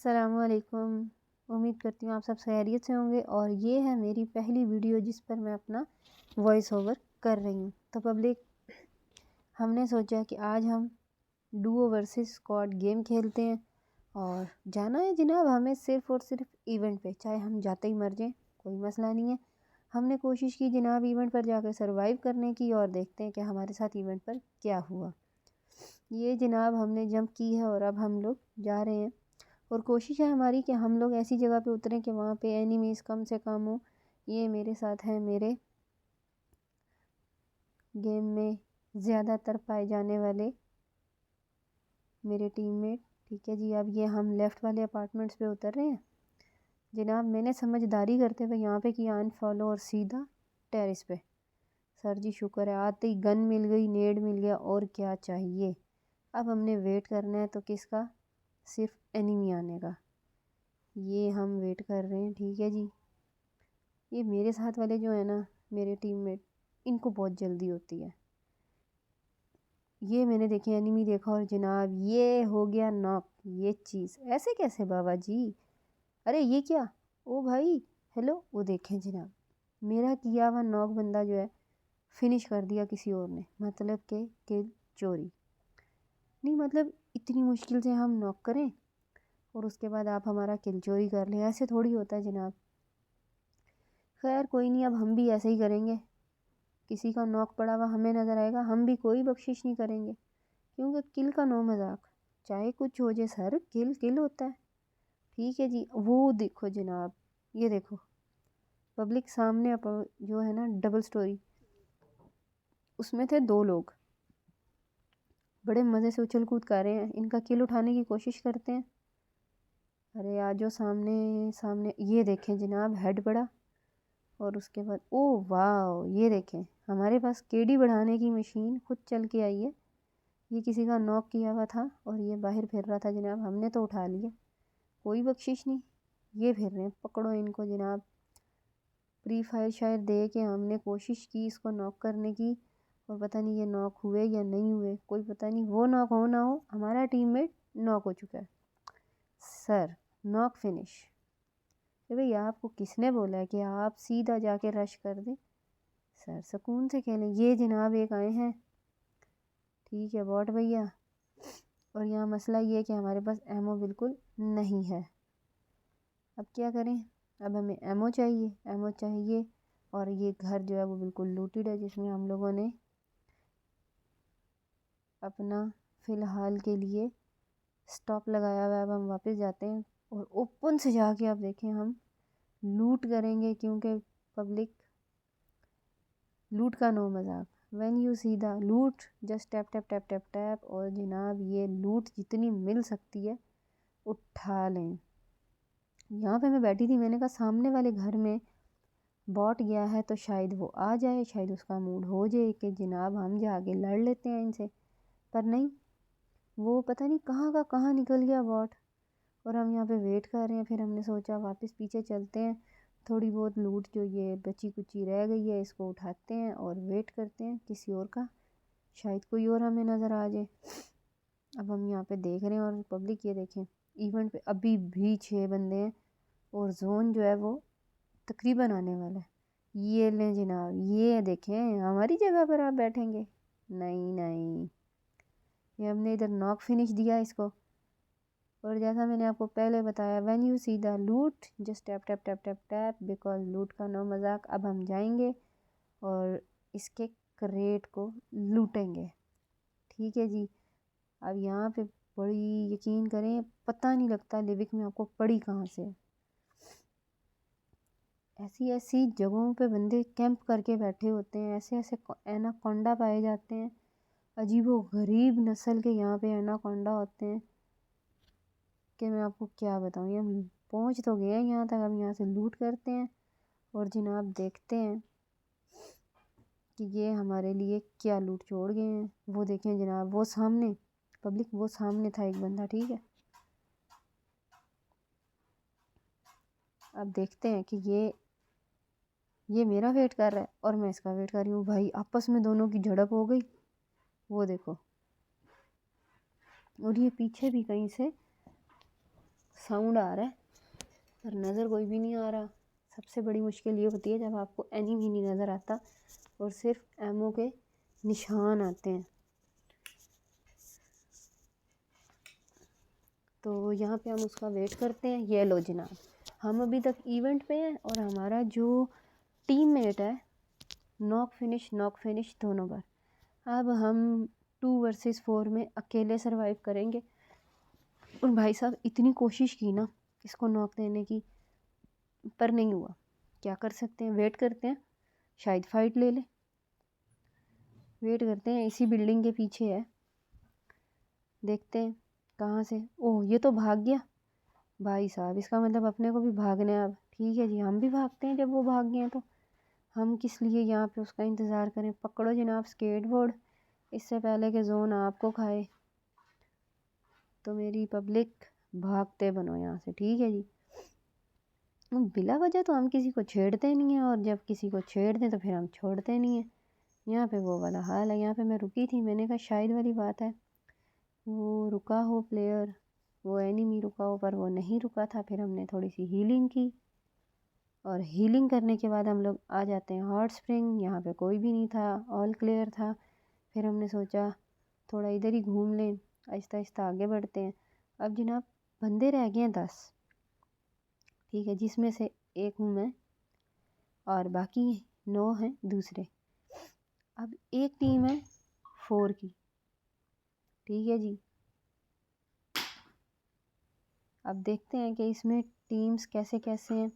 अस्सलामुअलैकुम। उम्मीद करती हूँ आप सब खैरियत से होंगे और ये है मेरी पहली वीडियो जिस पर मैं अपना वॉइस ओवर कर रही हूँ। तो पब्लिक, हमने सोचा कि आज हम डुओ वर्सेस स्क्वाड गेम खेलते हैं और जाना है जनाब हमें सिर्फ़ और सिर्फ इवेंट पे, चाहे हम जाते ही मर जाएं कोई मसला नहीं है। हमने कोशिश की जनाब इवेंट पर जाकर सरवाइव करने की और देखते हैं कि हमारे साथ इवेंट पर क्या हुआ। ये जनाब हमने जंप की है और अब हम लोग जा रहे हैं और कोशिश है हमारी कि हम लोग ऐसी जगह पे उतरें कि वहाँ पे एनिमीज़ कम से कम हो। ये मेरे साथ हैं मेरे गेम में ज़्यादातर पाए जाने वाले मेरे टीममेट। ठीक है जी, अब ये हम लेफ़्ट वाले अपार्टमेंट्स पे उतर रहे हैं जनाब। मैंने समझदारी करते हुए यहाँ पे किया अनफॉलो और सीधा टेरेस पे। सर जी शुक्र है, आते ही गन मिल गई, नेड मिल गया, और क्या चाहिए। अब हमने वेट करना है, तो किसका? सिर्फ एनिमी आने का। ये हम वेट कर रहे हैं। ठीक है जी, ये मेरे साथ वाले जो है ना मेरे टीममेट, इनको बहुत जल्दी होती है। ये मैंने देखे एनिमी देखा और जनाब ये हो गया नॉक। ये चीज़ ऐसे कैसे बाबा जी? अरे ये क्या? ओ भाई हेलो, वो देखें जनाब, मेरा किया हुआ नॉक बंदा जो है फिनिश कर दिया किसी और ने। मतलब के किल चोरी नहीं, मतलब इतनी मुश्किल से हम नॉक करें और उसके बाद आप हमारा किल चोरी कर लें, ऐसे थोड़ी होता है जनाब। खैर कोई नहीं, अब हम भी ऐसे ही करेंगे। किसी का नॉक पड़ा हुआ हमें नज़र आएगा, हम भी कोई बख्शिश नहीं करेंगे, क्योंकि किल का नो मजाक। चाहे कुछ हो जाए सर, किल किल होता है। ठीक है जी, वो देखो जनाब, ये देखो पब्लिक सामने जो है ना डबल स्टोरी, उसमें थे 2 लोग, बड़े मज़े से उछल कूद कर रहे हैं। इनका किल उठाने की कोशिश करते हैं। अरे आज जो सामने सामने, ये देखें जनाब हेड पड़ा और उसके बाद ओ वाह, ये देखें हमारे पास केडी बढ़ाने की मशीन खुद चल के आई है। ये किसी का नॉक किया हुआ था और ये बाहर फिर रहा था जनाब, हमने तो उठा लिया, कोई बख्शिश नहीं। ये फिर रहे हैं, पकड़ो इनको जनाब। प्री फायर शायद दे के हमने कोशिश की इसको नॉक करने की, और पता नहीं ये नॉक हुए या नहीं हुए, कोई पता नहीं। वो नॉक हो ना हो, हमारा टीममेट नॉक हो चुका है। Sir knock finish. तो भाई आपको किसने बोला है कि आप सीधा जाके रश कर दें? सर सुकून से खेलें। ये जनाब एक आए हैं, ठीक है बॉट भैया, और यहाँ मसला ये है कि हमारे पास एमओ बिल्कुल नहीं है। अब क्या करें? अब हमें एमओ चाहिए, एमओ चाहिए। और ये घर जो है वो बिल्कुल लूटेड है, जिसमें हम लोगों ने अपना फ़िलहाल के लिए स्टॉप लगाया हुआ है। अब हम वापस जाते हैं और ओपन से जाके आप देखें हम लूट करेंगे, क्योंकि पब्लिक लूट का नो मजाक। व्हेन यू सी द लूट just tap tap tap tap tap, और जनाब ये लूट जितनी मिल सकती है उठा लें। यहाँ पे मैं बैठी थी, मैंने कहा सामने वाले घर में बॉट गया है तो शायद वो आ जाए, शायद उसका मूड हो जाए कि जनाब हम जाके लड़ लेते हैं इनसे। पर नहीं, वो पता नहीं कहाँ का कहाँ निकल गया बॉट, और हम यहाँ पे वेट कर रहे हैं। फिर हमने सोचा वापस पीछे चलते हैं, थोड़ी बहुत लूट जो ये बची कुची रह गई है इसको उठाते हैं और वेट करते हैं किसी और का, शायद कोई और हमें नज़र आ जाए। अब हम यहाँ पे देख रहे हैं और पब्लिक ये देखें, इवेंट पे अभी भी 6 बंदे हैं और जोन जो है वो तकरीबन आने वाला है। ये लें जनाब, ये देखें हमारी जगह पर आप बैठेंगे? नहीं नहीं, ये हमने इधर नॉक फिनिश दिया इसको। और जैसा मैंने आपको पहले बताया, व्हेन यू सी द लूट just tap tap tap tap tap, because लूट का नो मजाक। अब हम जाएंगे और इसके क्रेट को लूटेंगे। ठीक है जी, अब यहाँ पे बड़ी यकीन करें पता नहीं लगता लिविक में आपको पड़ी कहाँ से है। ऐसी ऐसी जगहों पे बंदे कैंप करके बैठे होते हैं, ऐसे ऐसे एनाकोंडा पाए जाते हैं, अजीबो गरीब नस्ल के यहाँ पे एनाकोंडा होते हैं कि मैं आपको क्या बताऊँ। ये हम पहुँच तो गए हैं यहाँ तक, अब यहाँ से लूट करते हैं और जनाब देखते हैं कि ये हमारे लिए क्या लूट छोड़ गए हैं। वो देखें जनाब, वो सामने पब्लिक, वो सामने था एक बंदा। ठीक है, अब देखते हैं कि ये मेरा वेट कर रहा है और मैं इसका वेट कर रही हूँ। भाई आपस में दोनों की झड़प हो गई, वो देखो। और ये पीछे भी कहीं से साउंड आ रहा है पर नज़र कोई भी नहीं आ रहा। सबसे बड़ी मुश्किल ये होती है जब आपको एनिमी नहीं नज़र आता और सिर्फ एमओ के निशान आते हैं। तो यहाँ पे हम उसका वेट करते हैं। ये लो जनाब, हम अभी तक इवेंट पे हैं और हमारा जो टीममेट है नॉक फिनिश दोनों बार। अब हम 2 वर्सेस 4 में अकेले सरवाइव करेंगे। और भाई साहब इतनी कोशिश की ना इसको नॉक देने की, पर नहीं हुआ। क्या कर सकते हैं, वेट करते हैं, शायद फाइट ले ले। वेट करते हैं, इसी बिल्डिंग के पीछे है, देखते हैं कहाँ से। ओह ये तो भाग गया भाई साहब, इसका मतलब अपने को भी भागना है अब। ठीक है जी, हम भी भागते हैं। जब वो भाग गए हैं तो हम किस लिए यहाँ पे उसका इंतज़ार करें। पकड़ो जनाब स्केटबोर्ड, इससे पहले कि जोन आपको खाए। तो मेरी पब्लिक भागते बनो यहाँ से, ठीक है जी। बिला वजह तो हम किसी को छेड़ते नहीं हैं, और जब किसी को छेड़ दें तो फिर हम छोड़ते नहीं हैं। यहाँ पे वो वाला हाल है। यहाँ पे मैं रुकी थी, मैंने कहा शायद वाली बात है वो रुका हो प्लेयर, वो एनिमी रुका हो, पर वो नहीं रुका था। फिर हमने थोड़ी सी हीलिंग की और हीलिंग करने के बाद हम लोग आ जाते हैं हॉट स्प्रिंग। यहाँ पे कोई भी नहीं था, ऑल क्लियर था। फिर हमने सोचा थोड़ा इधर ही घूम लें, आहिस्ता आहिस्ता आगे बढ़ते हैं। अब जनाब बंदे रह गए हैं 10, ठीक है, जिसमें से एक हूँ मैं और बाकी 9 हैं दूसरे। अब एक टीम है 4 की, ठीक है जी। अब देखते हैं कि इसमें टीम्स कैसे कैसे हैं।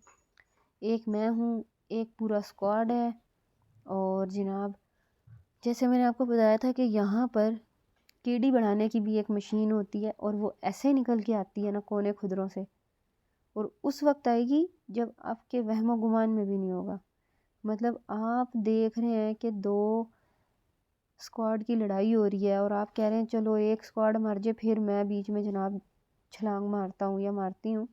एक मैं हूँ, एक पूरा स्क्वाड है। और जनाब जैसे मैंने आपको बताया था कि यहाँ पर केडी बढ़ाने की भी एक मशीन होती है और वो ऐसे निकल के आती है ना कोने खुदरों से, और उस वक्त आएगी जब आपके वहमो गुमान में भी नहीं होगा। मतलब आप देख रहे हैं कि 2 स्क्वाड की लड़ाई हो रही है और आप कह रहे हैं चलो एक स्क्वाड मर जाए, फिर मैं बीच में जनाब छलांग मारता हूँ या मारती हूँ।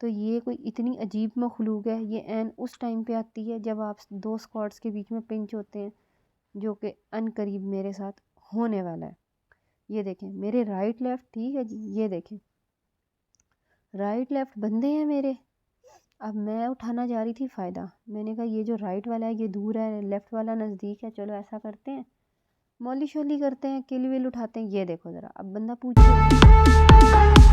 तो ये कोई इतनी अजीब मखलूक है। ये एन उस टाइम पे आती है जब आप 2 स्क्वाड्स के बीच में पिंच होते हैं, जो कि अनकरीब मेरे साथ होने वाला है। ये देखें मेरे राइट लेफ्ट, ठीक है जी, ये देखें राइट लेफ्ट बंदे हैं मेरे। अब मैं उठाना जा रही थी फ़ायदा, मैंने कहा ये जो राइट वाला है ये दूर है, लेफ़्ट वाला नज़दीक है, चलो ऐसा करते हैं मौली शोली करते हैं, किल विल उठाते हैं। ये देखो ज़रा, अब बंदा पूछे